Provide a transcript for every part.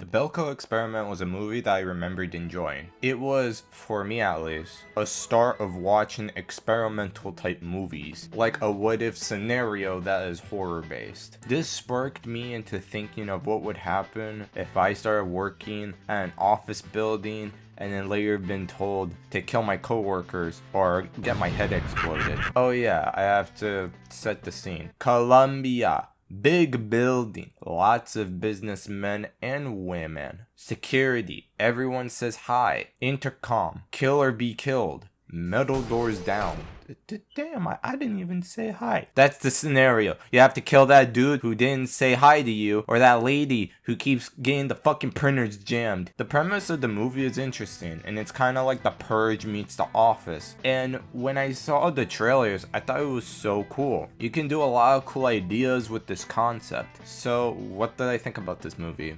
The Belko Experiment was a movie that I remembered enjoying. It was, for me at least, a start of watching experimental type movies, like a what if scenario that is horror based. This sparked me into thinking of what would happen if I started working at an office building and then later been told to kill my coworkers or get my head exploded. Oh yeah, I have to set the scene. Colombia. Big building, lots of businessmen and women. Security, everyone says hi. Intercom, kill or be killed. Metal doors down. Damn, I didn't even say hi. That's the scenario. You have to kill that dude who didn't say hi to you, or that lady who keeps getting the fucking printers jammed. The premise of the movie is interesting, and it's kind of like The Purge meets The Office. And when I saw the trailers, I thought it was so cool. You can do a lot of cool ideas with this concept. So, what did I think about this movie?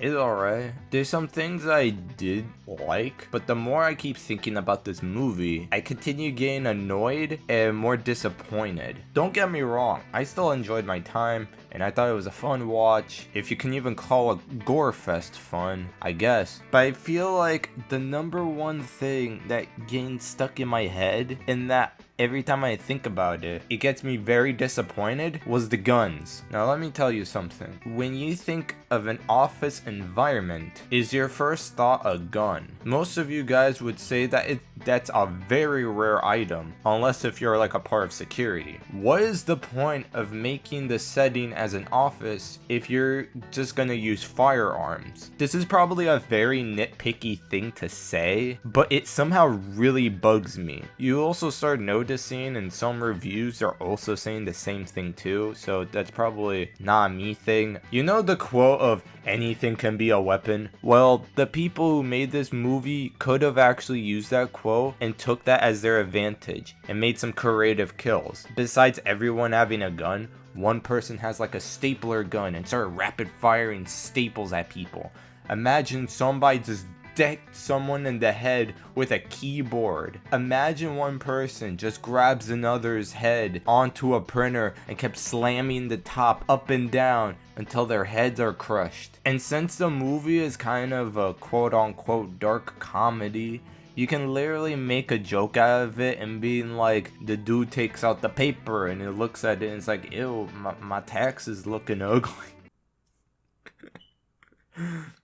It's alright. There's some things I did like, but the more I keep thinking about this movie, I continue getting annoyed and more disappointed. Don't get me wrong, I still enjoyed my time, and I thought it was a fun watch, if you can even call a gore fest fun, I guess. But I feel like the number one thing that getting stuck in my head, and that every time I think about it, it gets me very disappointed, was the guns. Now let me tell you something. When you think of an office environment, is your first thought a gun? Most of you guys would say that that's a very rare item, unless if you're like a part of security. What is the point of making the setting as an office if you're just gonna use firearms? This is probably a very nitpicky thing to say, but it somehow really bugs me. You also start noticing in some reviews are also saying the same thing too, so that's probably not a me thing. You know the quote of anything can be a weapon? Well, the people who made this movie could have actually used that quote and took that as their advantage and made some creative kills. Besides everyone having a gun, one person has like a stapler gun and started rapid firing staples at people. Imagine somebody just decked someone in the head with a keyboard. Imagine one person just grabs another's head onto a printer and kept slamming the top up and down until their heads are crushed. And since the movie is kind of a quote-unquote dark comedy, you can literally make a joke out of it and being like, the dude takes out the paper and it looks at it and it's like, ew, my tax is looking ugly.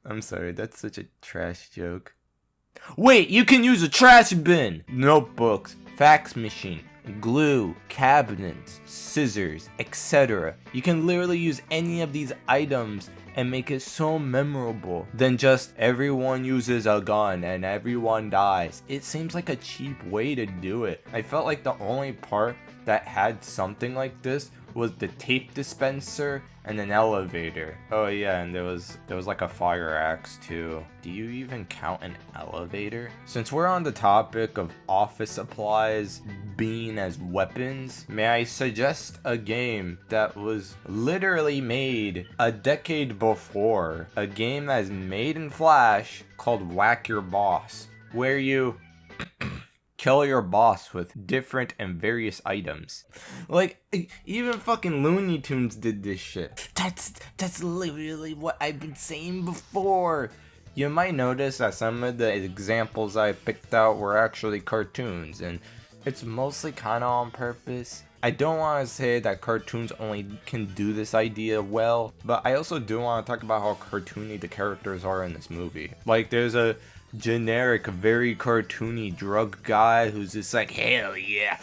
I'm sorry, that's such a trash joke. Wait, you can use a trash bin! Notebooks, fax machine, glue, cabinets, scissors, etc. You can literally use any of these items and make it so memorable than just everyone uses a gun and everyone dies. It seems like a cheap way to do it. I felt like the only part that had something like this was the tape dispenser and an elevator. Oh yeah, and there was like a fire axe too. Do you even count an elevator? Since we're on the topic of office supplies being as weapons, may I suggest a game that was literally made a decade before, a game that is made in Flash called Whack Your Boss, where you kill your boss with different and various items. Like, even fucking Looney Tunes did this shit. That's literally what I've been saying before. You might notice that some of the examples I picked out were actually cartoons, and it's mostly kind of on purpose. I don't want to say that cartoons only can do this idea well, but I also do want to talk about how cartoony the characters are in this movie. Like, there's a generic, very cartoony drug guy who's just like, hell yeah.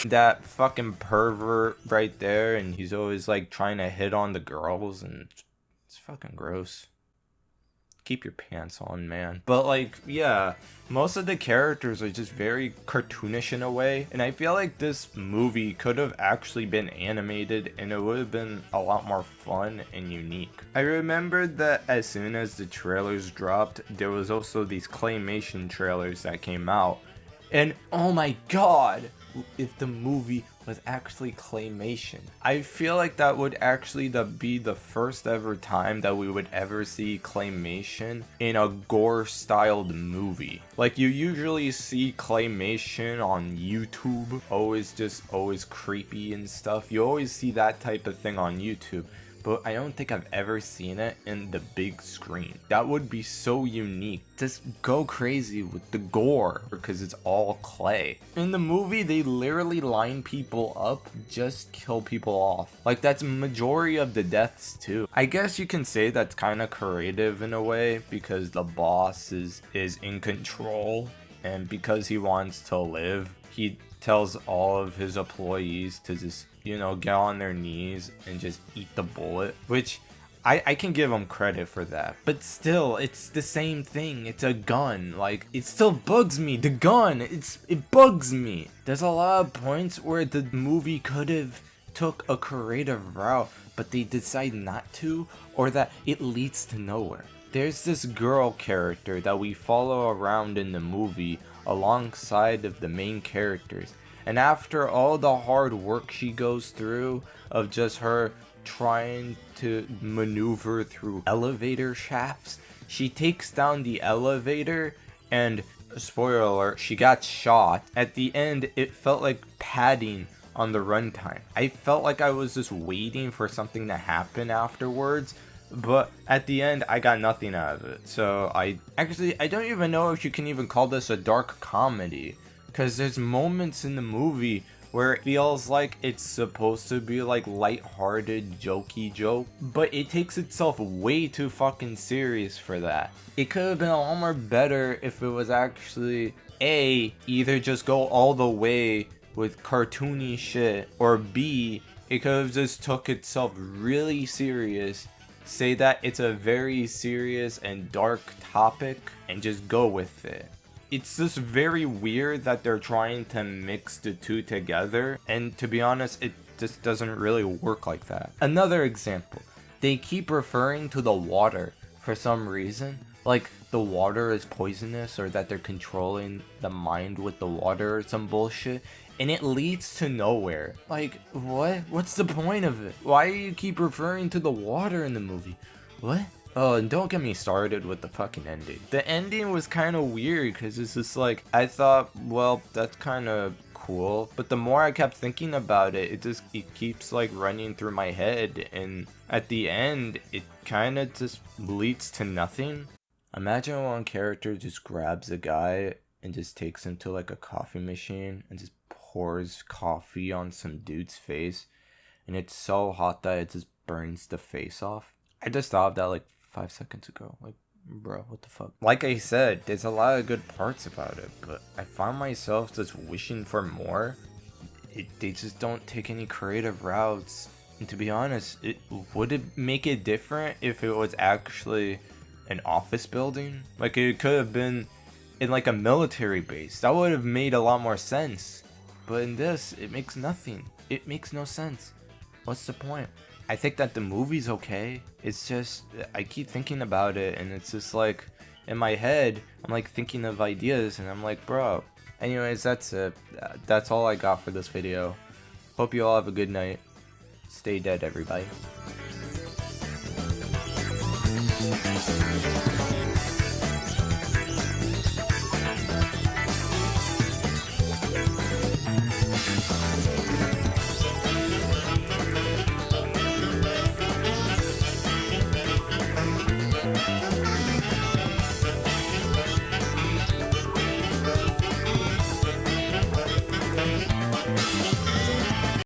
That fucking pervert right there, and he's always like trying to hit on the girls, and it's fucking gross. Keep your pants on, man. But like, yeah, most of the characters are just very cartoonish in a way, and I feel like this movie could have actually been animated and it would have been a lot more fun and unique. I remembered that as soon as the trailers dropped, there was also these claymation trailers that came out, and oh my god, if the movie was actually claymation. I feel like that would actually be the first ever time that we would ever see claymation in a gore styled movie. Like, you usually see claymation on YouTube, always creepy and stuff. You always see that type of thing on YouTube. but I don't think I've ever seen it in the big screen. That would be so unique. Just go crazy with the gore because it's all clay. In the movie, they literally line people up, just kill people off. Like, that's majority of the deaths too. I guess you can say that's kind of creative in a way because the boss is in control, and because he wants to live, he tells all of his employees to just, you know, get on their knees and just eat the bullet, which I can give him credit for that. But still, it's the same thing. It's a gun. Like, it still bugs me. The gun, it bugs me. There's a lot of points where the movie could have took a creative route, but they decide not to, or that it leads to nowhere. There's this girl character that we follow around in the movie alongside of the main characters, and after all the hard work she goes through of just her trying to maneuver through elevator shafts, she takes down the elevator and, spoiler alert, she got shot. At the end, it felt like padding on the runtime. I felt like I was just waiting for something to happen afterwards, but at the end I got nothing out of it. So I don't even know if you can even call this a dark comedy, because there's moments in the movie where it feels like it's supposed to be like lighthearted, jokey joke, but it takes itself way too fucking serious for that. It could have been a lot more better if it was actually A, either just go all the way with cartoony shit, or B, it could have just took itself really serious, say that it's a very serious and dark topic, and just go with it. It's just very weird that they're trying to mix the two together, and to be honest, it just doesn't really work like that. Another example, they keep referring to the water for some reason, like the water is poisonous, or that they're controlling the mind with the water or some bullshit, and it leads to nowhere. Like, what? What's the point of it? Why do you keep referring to the water in the movie? What? Oh, and don't get me started with the fucking ending. The ending was kind of weird because it's just like, I thought, well, that's kind of cool, but the more I kept thinking about it, it keeps like running through my head, and at the end, it kind of just leads to nothing. Imagine one character just grabs a guy and just takes him to like a coffee machine and just pours coffee on some dude's face, and it's so hot that it just burns the face off. I just thought of that like 5 seconds ago. Like, bro, what the fuck? Like I said, there's a lot of good parts about it, but I find myself just wishing for more. They just don't take any creative routes, and to be honest, would it make it different if it was actually an office building? Like, it could have been in like a military base. That would have made a lot more sense. But in this, it makes nothing. It makes no sense. What's the point? I think that the movie's okay. It's just, I keep thinking about it, and it's just like, in my head, I'm like thinking of ideas, and I'm like, bro. Anyways, that's it. That's all I got for this video. Hope you all have a good night. Stay dead, everybody.